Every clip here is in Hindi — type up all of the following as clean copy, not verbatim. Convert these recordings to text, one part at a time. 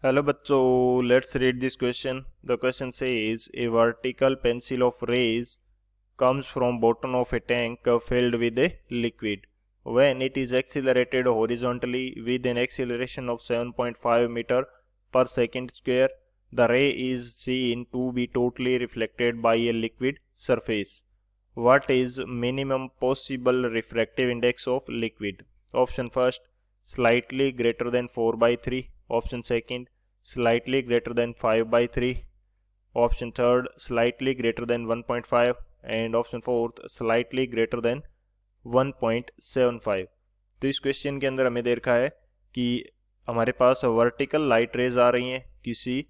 हेलो बच्चों, let's read this question. The question says A vertical pencil of rays comes from bottom of a tank filled with a liquid. When it is accelerated horizontally with an acceleration of 7.5 meter per second square, the ray is seen to be totally reflected by a liquid surface. What is minimum possible refractive index of liquid? Option first, slightly greater than 4 by 3. Option second, slightly greater than 5 by 3. Option third, slightly greater than 1.5. And option fourth, slightly greater than 1.75. तो इस क्वेश्चन के अंदर हमें दे रखा है कि हमारे पास वर्टिकल लाइट रेज आ रही हैं किसी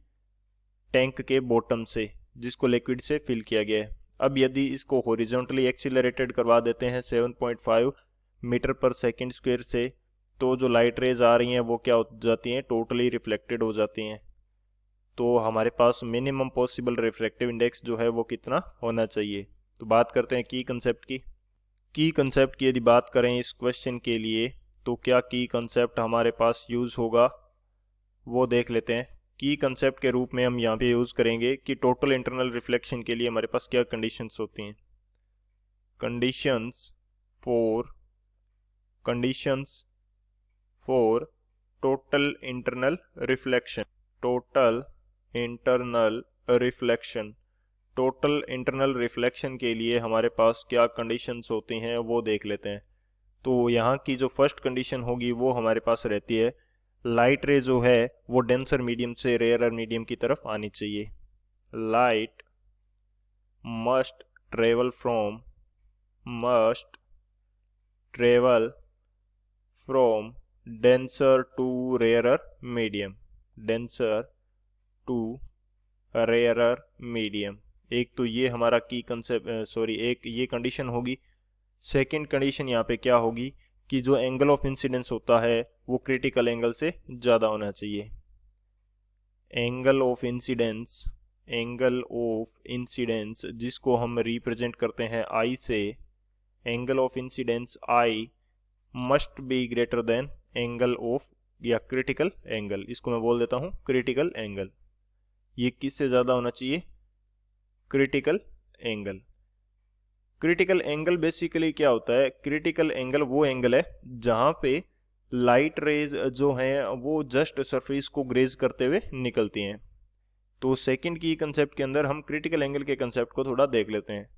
टैंक के बॉटम से, जिसको लिक्विड से फिल किया गया है. अब यदि इसको हॉरिजॉन्टली एक्सीलरेटेड करवा देते हैं 7.5 मीटर पर सेकंड स्क्वायर से, तो जो लाइट रेज आ रही हैं वो क्या हो जाती हैं, टोटली रिफ्लेक्टेड हो जाती हैं. तो हमारे पास मिनिमम पॉसिबल रिफ्रैक्टिव इंडेक्स जो है वो कितना होना चाहिए. तो बात करते हैं की कंसेप्ट की यदि बात करें इस क्वेश्चन के लिए, तो क्या की कंसेप्ट हमारे पास यूज़ होगा वो देख लेते हैं. की कंसेप्ट के रूप में हम यहाँ पे यूज़ करेंगे कि टोटल इंटरनल रिफ्लेक्शन के लिए हमारे पास क्या कंडीशंस होती हैं. Conditions for total internal reflection. Total internal reflection के लिए हमारे पास क्या कंडीशंस होती हैं वो देख लेते हैं. तो यहाँ की जो फर्स्ट कंडीशन होगी वो हमारे पास रहती है, लाइट रे जो है वो डेंसर मीडियम से रेयरर मीडियम की तरफ आनी चाहिए. Light must travel from denser to rarer medium. एक तो ये हमारा की कंसेप्ट एक ये कंडीशन होगी. सेकंड कंडीशन यहाँ पे क्या होगी कि जो एंगल ऑफ इंसिडेंस होता है वो क्रिटिकल एंगल से ज़्यादा होना चाहिए. एंगल ऑफ इंसिडेंस जिसको हम रिप्रेजेंट करते हैं आई से, angle of incidence I must be greater then angle of या क्रिटिकल एंगल. इसको मैं बोल देता हूँ क्रिटिकल एंगल. ये किससे ज़्यादा होना चाहिए, क्रिटिकल एंगल बेसिकली क्या होता है, क्रिटिकल एंगल वो एंगल है जहाँ पे लाइट रेज जो हैं वो जस्ट सरफेस को ग्रेज करते हुए निकलती हैं. तो सेकंड की कंसेप्ट के अंदर हम क्रिटिकल एंगल के कंसेप्ट को थोड़ा देख लेते हैं.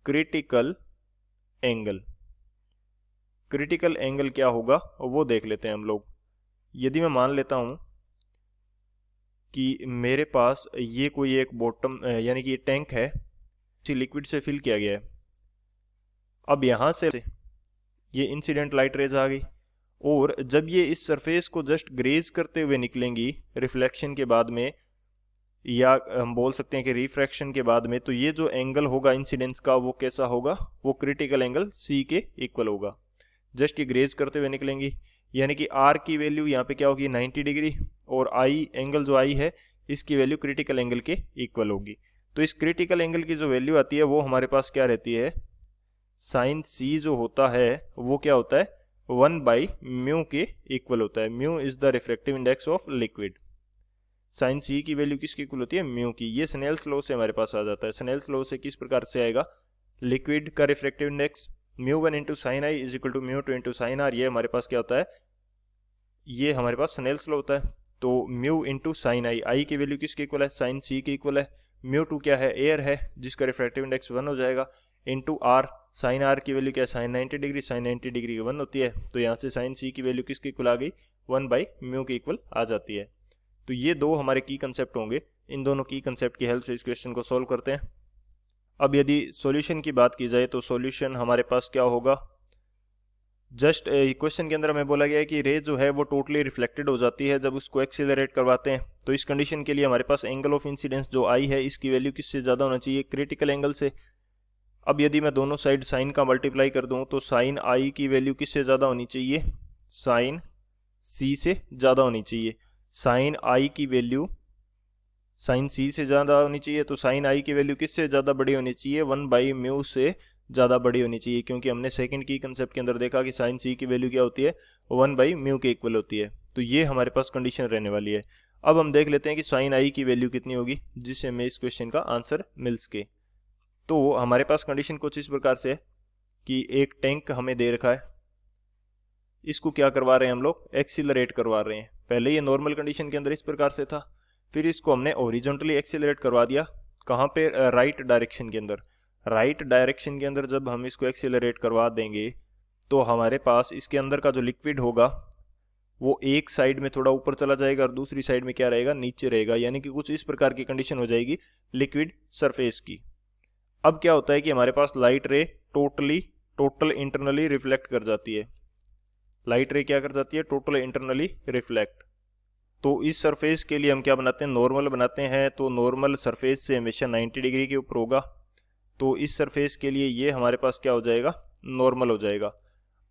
क्रिटिकल एंगल क्या होगा वो देख लेते हैं हम लोग. यदि मैं मान लेता हूं कि मेरे पास ये कोई एक बॉटम यानी कि ये टैंक है, इसी लिक्विड से फिल किया गया है. अब यहाँ से ये इंसिडेंट लाइट रेज आ गई, और जब ये इस सरफेस को जस्ट ग्रेज करते हुए निकलेंगी रिफ्लेक्शन के बाद में, या हम बोल सकते हैं कि रिफ्रैक्शन के बाद में, तो ये जो एंगल होगा इंसिडेंस का वो कैसा होगा, वो क्रिटिकल एंगल सी के इक्वल होगा. जस्ट ये ग्रेज करते हुए निकलेंगी, यानी कि आर की वैल्यू यहाँ पे क्या होगी 90 डिग्री, और आई एंगल जो आई है इसकी वैल्यू क्रिटिकल एंगल के इक्वल होगी. तो इस क्रिटिकल एंगल की जो वैल्यू आती है वो हमारे पास क्या रहती है, साइन सी जो होता है वो क्या होता है 1/μ के इक्वल होता है. Mu is the refractive index of liquid. Sine C की वैल्यू किसकी इक्वल होती है, म्यू की. ये स्नेल्स लॉ से हमारे पास आ जाता है. स्नेल्स लॉ से किस प्रकार से आएगा, लिक्विड का refractive index μ1 into sine I is equal to μ2 into sine R. ये हमारे पास क्या होता है, ये हमारे पास स्नेल्स लॉ होता है. तो म्यू इंटू साइन आई की वैल्यू किसके इक्वल है, साइन सी के इक्वल है. μ2 क्या है, एयर है जिसका रिफ्रैक्टिव इंडेक्स 1 हो जाएगा, इंटू आर. साइन आर की वैल्यू क्या है, साइन 90 डिग्री, साइन 90 डिग्री 1 होती है. तो यहाँ से साइन सी की वैल्यू किसके इक्वल आ गई, 1/μ के इक्वल आ जाती है. तो ये दो हमारे की कंसेप्ट होंगे. इन दोनों की कंसेप्ट की हेल्प से इस क्वेश्चन को सॉल्व करते हैं. अब यदि सॉल्यूशन की बात की जाए तो सॉल्यूशन हमारे पास क्या होगा, जस्ट क्वेश्चन के अंदर हमें बोला गया है कि रे जो है वो टोटली रिफ्लेक्टेड हो जाती है जब उसको एक्सीलरेट करवाते हैं. तो इस कंडीशन के लिए हमारे पास एंगल ऑफ इंसिडेंस जो आई है इसकी वैल्यू किससे ज़्यादा होना चाहिए, क्रिटिकल एंगल से. अब यदि मैं दोनों साइड साइन का मल्टीप्लाई कर दूं तो साइन आई की वैल्यू किससे ज़्यादा होनी चाहिए, साइन सी से ज़्यादा होनी चाहिए. साइन आई की वैल्यू साइन सी से ज़्यादा होनी चाहिए, तो साइन आई की वैल्यू किससे ज़्यादा बड़ी होनी चाहिए, 1/μ से ज़्यादा बड़ी होनी चाहिए. क्योंकि हमने सेकंड की कंसेप्ट के अंदर देखा कि साइन सी की वैल्यू क्या होती है, 1/μ के इक्वल होती है. तो ये हमारे पास कंडीशन रहने वाली है। अब हम देख लेते हैं कि साइन आई की वैल्यू कितनी होगी जिससे हमें इस क्वेश्चन का आंसर मिल सके। तो हमारे पास कंडीशन कुछ इस प्रकार से है कि एक टैंक हमें दे रखा है, इसको क्या करवा रहे हैं हम लोग, एक्सीलरेट करवा रहे हैं। पहले ये नॉर्मल कंडीशन के अंदर इस प्रकार से था, फिर इसको हमने ओरिजेंटली एक्सीलरेट करवा दिया। कहाँ पे, राइट डायरेक्शन के अंदर। राइट डायरेक्शन के अंदर जब हम इसको एक्सीलरेट करवा देंगे तो हमारे पास इसके अंदर का जो लिक्विड होगा वो एक साइड में थोड़ा ऊपर चला जाएगा और दूसरी साइड में क्या रहेगा, नीचे रहेगा। यानी कि कुछ इस प्रकार की कंडीशन हो जाएगी लिक्विड सरफेस की। अब क्या होता है कि हमारे पास light ray total internally reflect कर जाती है। लाइट रे क्या कर जाती है, टोटल इंटरनली रिफ्लेक्ट। तो इस सरफेस के लिए हम क्या बनाते हैं, नॉर्मल बनाते हैं। तो नॉर्मल सरफेस से हमेशा 90 डिग्री के ऊपर होगा। तो इस सरफेस के लिए ये हमारे पास क्या हो जाएगा, नॉर्मल हो जाएगा।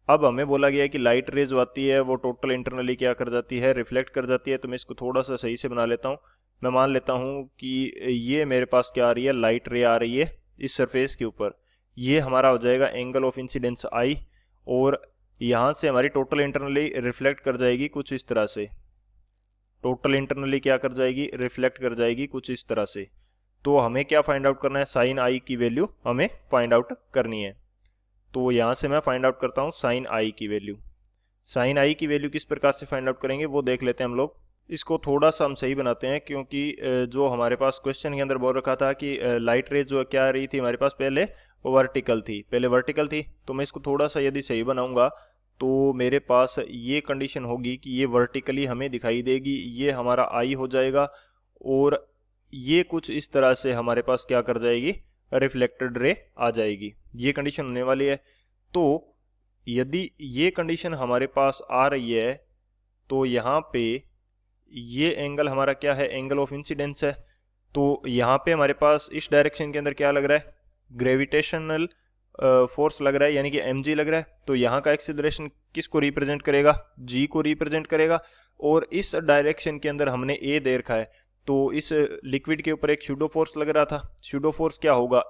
अब हमें बोला गया है कि लाइट रे जो आती है वो टोटल इंटरनली क्या कर जाती है, रिफ्लेक्ट कर जाती है। तो मैं इसको थोड़ा सा सही से बना लेता हूँ। मैं मान लेता हूँ कि ये मेरे पास क्या आ रही है, लाइट रे आ रही है इस सरफेस के ऊपर। ये हमारा हो जाएगा एंगल ऑफ इंसिडेंस आई, और यहाँ से हमारी टोटल इंटरनली रिफ्लेक्ट कर जाएगी कुछ इस तरह से। टोटल इंटरनली क्या कर जाएगी, रिफ्लेक्ट कर जाएगी कुछ इस तरह से। तो हमें क्या फाइंड आउट करना है, साइन आई की वैल्यू हमें फाइंड आउट करनी है। तो यहाँ से मैं फाइंड आउट करता हूँ साइन आई की वैल्यू। साइन आई की वैल्यू किस प्रकार से फाइंड आउट करेंगे वो देख लेते हैं हम लोग। इसको थोड़ा सा हम सही बनाते हैं, क्योंकि जो हमारे पास क्वेश्चन के अंदर बोल रखा था कि लाइट रे जो क्या आ रही थी हमारे पास, पहले वो वर्टिकल थी। तो मैं इसको थोड़ा सा यदि सही बनाऊंगा तो मेरे पास ये कंडीशन होगी कि ये वर्टिकली हमें दिखाई देगी, ये हमारा आई हो जाएगा, और ये कुछ इस तरह से हमारे पास क्या कर जाएगी, रिफ्लेक्टेड रे आ जाएगी। ये कंडीशन होने वाली है। तो यदि ये कंडीशन हमारे पास आ रही है तो यहाँ पे ये एंगल हमारा क्या है, एंगल ऑफ इंसिडेंस है। तो यहाँ पे हमारे पास इस डायरेक्शन के अंदर क्या लग रहा है, ग्रेविटेशनल फोर्स लग रहा है, यानी कि mg लग रहा है। तो यहाँ का एक्सीलरेशन किसको रिप्रेजेंट करेगा, g को रिप्रेजेंट करेगा। और इस डायरेक्शन के अंदर हमने a दे रखा है, तो इस लिक्विड के ऊपर एक सूडो फोर्स लग रहा था। सूडो फोर्स क्या होगा,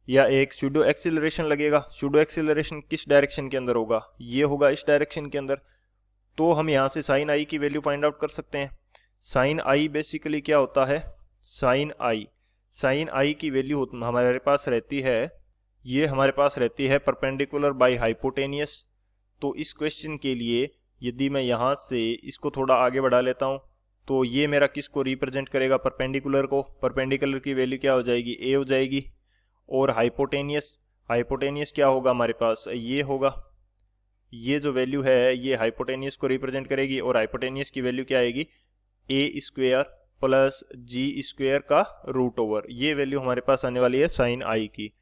या एक सूडो एक्सीलरेशन लगेगा। सूडो एक्सीलरेशन किस डायरेक्शन के अंदर होगा, ये होगा इस डायरेक्शन के अंदर। तो हम यहाँ से साइन आई की वैल्यू फाइंड आउट कर सकते हैं। साइन आई बेसिकली क्या होता है, साइन आई की वैल्यू हमारे पास रहती है, ये हमारे पास रहती है परपेंडिकुलर बाय हाइपोटेनियस। तो इस क्वेश्चन के लिए यदि मैं यहाँ से इसको थोड़ा आगे बढ़ा लेता हूँ तो ये मेरा किसको रिप्रेजेंट करेगा, परपेंडिकुलर को। परपेंडिकुलर की वैल्यू क्या हो जाएगी, ए हो जाएगी। और हाइपोटेनियस क्या होगा हमारे पास, ये होगा। ये जो वैल्यू है ये हाइपोटेनियस को रिप्रेजेंट करेगी, और हाइपोटेनियस की वैल्यू क्या आएगी, ए स्क्वेयर प्लस जी स्क्वेयर का रूट ओवर। ये वैल्यू हमारे पास आने वाली है साइन आई की।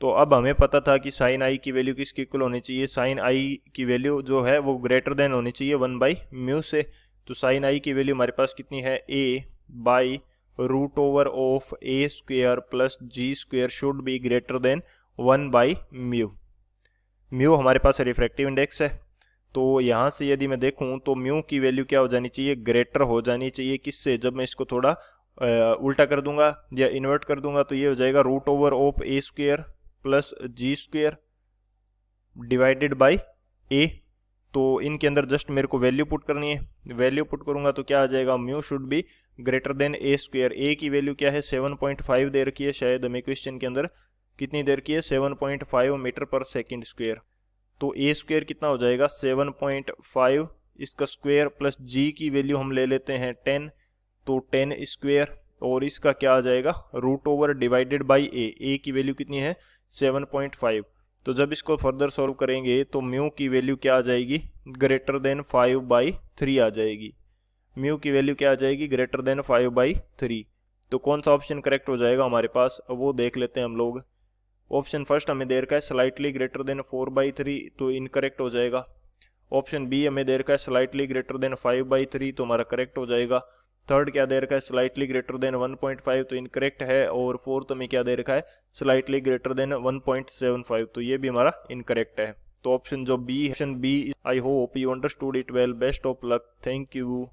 तो अब हमें पता था कि साइन आई की वैल्यू किसके इक्वल होनी चाहिए, साइन आई की वैल्यू जो है वो ग्रेटर देन होनी चाहिए 1/μ से। तो साइन आई की वैल्यू हमारे पास कितनी है, a by root over of a square plus G square should be greater than 1/μ। Mu हमारे पास रिफ्रैक्टिव इंडेक्स है। तो यहाँ से यदि मैं देखूँ तो म्यू की वैल्यू क्या हो जानी चाहिए, ग्रेटर हो जानी चाहिए किससे, जब मैं इसको थोड़ा उल्टा कर दूंगा या इन्वर्ट कर दूंगा तो ये हो जाएगा root over of a square plus G square divided by a। तो इनके अंदर जस्ट मेरे को वैल्यू पुट करनी है, वैल्यू पुट करूंगा तो क्या आ जाएगा, mu should be greater then a square. a की वैल्यू क्या है, 7.5 दे रखी है शायद हमें क्वेश्चन के अंदर, कितनी दे रखी है, 7.5 मीटर पर सेकेंड स्क्वेयर। तो a स्क्वेयर कितना हो जाएगा, 7.5, इसका स्क्वेयर प्लस g की वैल्यू हम ले लेते हैं 10, तो 10 स्क्वेयर, और इसका क्या आ जाएगा, root over divided by a की वैल्यू कितनी है, 7.5। तो जब इसको फर्दर सॉल्व करेंगे तो म्यू की वैल्यू क्या आ जाएगी, ग्रेटर देन 5/3 आ जाएगी। म्यू की वैल्यू क्या आ जाएगी, ग्रेटर देन 5/3। तो कौन सा ऑप्शन करेक्ट हो जाएगा हमारे पास, वो देख लेते हैं हम लोग। ऑप्शन फर्स्ट हमें दे रखा है स्लाइटली ग्रेटर देन 4/3, तो इनकरेक्ट हो जाएगा। ऑप्शन बी हमें दे रखा है स्लाइटली ग्रेटर देन 5/3, तो हमारा करेक्ट हो जाएगा। थर्ड क्या दे रखा है, स्लाइटली ग्रेटर देन 1.5, तो इनकरेक्ट है। और फोर्थ में क्या दे रखा है, स्लाइटली ग्रेटर देन 1.75, तो ये भी हमारा इनकरेक्ट है। तो option B, I hope you understood it well. Best of luck, thank you.